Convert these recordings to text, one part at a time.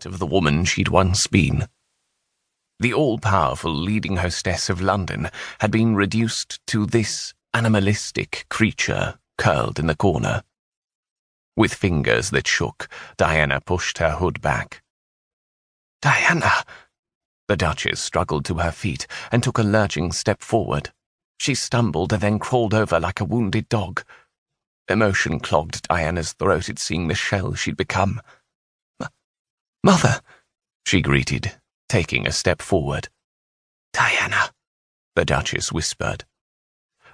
of the woman she'd once been. The all-powerful leading hostess of London had been reduced to this animalistic creature curled in the corner. With fingers that shook, Diana pushed her hood back. "Diana!" The Duchess struggled to her feet and took a lurching step forward. She stumbled and then crawled over like a wounded dog. Emotion clogged Diana's throat at seeing the shell she'd become. "Mother," she greeted, taking a step forward. "Diana," the Duchess whispered.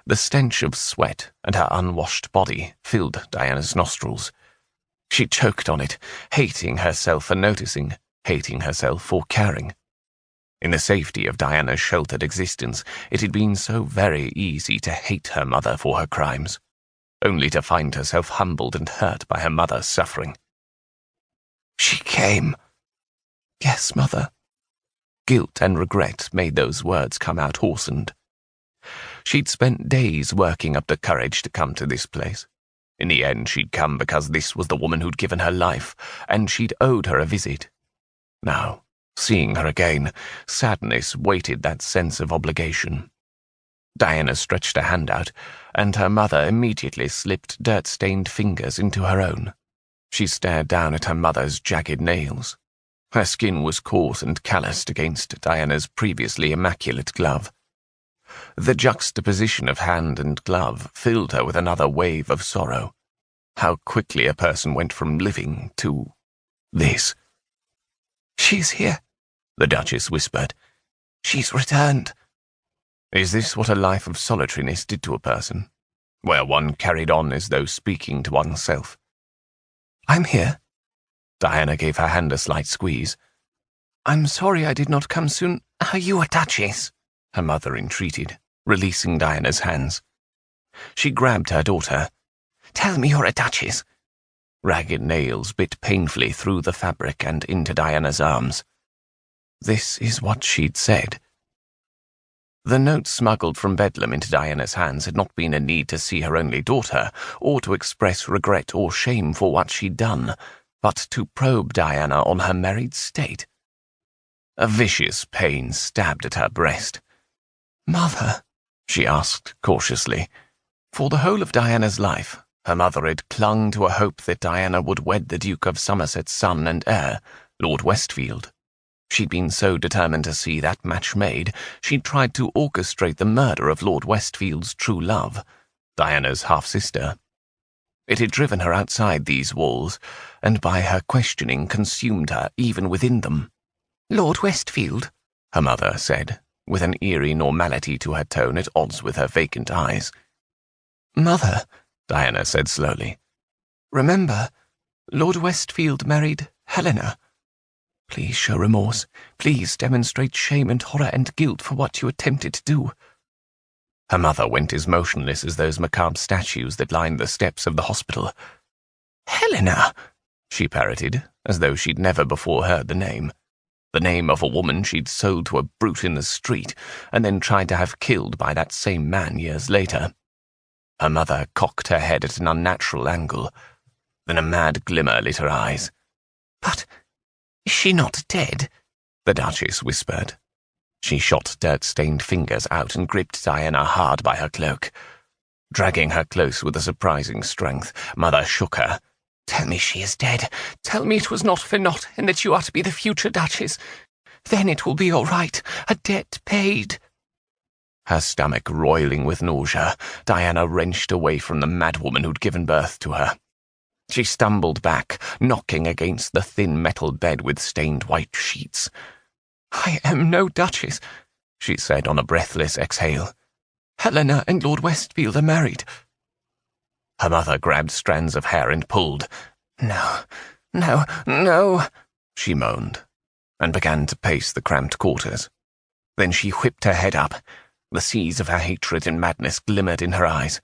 The stench of sweat and her unwashed body filled Diana's nostrils. She choked on it, hating herself for noticing, hating herself for caring. In the safety of Diana's sheltered existence, it had been so very easy to hate her mother for her crimes, only to find herself humbled and hurt by her mother's suffering. "She came." "Yes, Mother." Guilt and regret made those words come out hoarsened. She'd spent days working up the courage to come to this place. In the end, she'd come because this was the woman who'd given her life, and she'd owed her a visit. Now, seeing her again, sadness weighted that sense of obligation. Diana stretched a hand out, and her mother immediately slipped dirt-stained fingers into her own. She stared down at her mother's jagged nails. Her skin was coarse and calloused against Diana's previously immaculate glove. The juxtaposition of hand and glove filled her with another wave of sorrow. How quickly a person went from living to this. "She's here," the Duchess whispered. "She's returned." Is this what a life of solitariness did to a person, where one carried on as though speaking to oneself? "I'm here." Diana gave her hand a slight squeeze. "I'm sorry I did not come soon." "Are you a duchess?" her mother entreated, releasing Diana's hands. She grabbed her daughter. "Tell me you're a duchess." Ragged nails bit painfully through the fabric and into Diana's arms. This is what she'd said. The note smuggled from Bedlam into Diana's hands had not been a need to see her only daughter, or to express regret or shame for what she'd done, but to probe Diana on her married state. A vicious pain stabbed at her breast. "Mother," she asked cautiously. For the whole of Diana's life, her mother had clung to a hope that Diana would wed the Duke of Somerset's son and heir, Lord Westfield. She'd been so determined to see that match made, she'd tried to orchestrate the murder of Lord Westfield's true love, Diana's half-sister. It had driven her outside these walls, and by her questioning consumed her even within them. "Lord Westfield," her mother said, with an eerie normality to her tone at odds with her vacant eyes. "Mother," Diana said slowly, "remember, Lord Westfield married Helena. Please show remorse. Please demonstrate shame and horror and guilt for what you attempted to do." Her mother went as motionless as those macabre statues that lined the steps of the hospital. "Helena," she parroted, as though she'd never before heard the name of a woman she'd sold to a brute in the street and then tried to have killed by that same man years later. Her mother cocked her head at an unnatural angle. Then a mad glimmer lit her eyes. "But is she not dead?" the Duchess whispered. She shot dirt-stained fingers out and gripped Diana hard by her cloak. Dragging her close with a surprising strength, Mother shook her. "Tell me she is dead. Tell me it was not for naught, and that you are to be the future Duchess. Then it will be all right. A debt paid." Her stomach roiling with nausea, Diana wrenched away from the madwoman who'd given birth to her. She stumbled back, knocking against the thin metal bed with stained white sheets. "I am no duchess," she said on a breathless exhale. "Helena and Lord Westfield are married." Her mother grabbed strands of hair and pulled. "No, no, no," she moaned, and began to pace the cramped quarters. Then she whipped her head up. The seas of her hatred and madness glimmered in her eyes.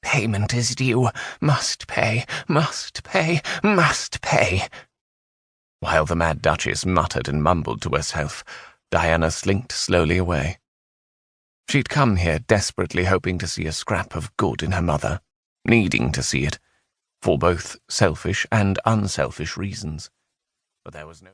"Payment is due. Must pay, must pay, must pay." While the mad Duchess muttered and mumbled to herself, Diana slinked slowly away. She'd come here desperately hoping to see a scrap of good in her mother, needing to see it, for both selfish and unselfish reasons. But there was no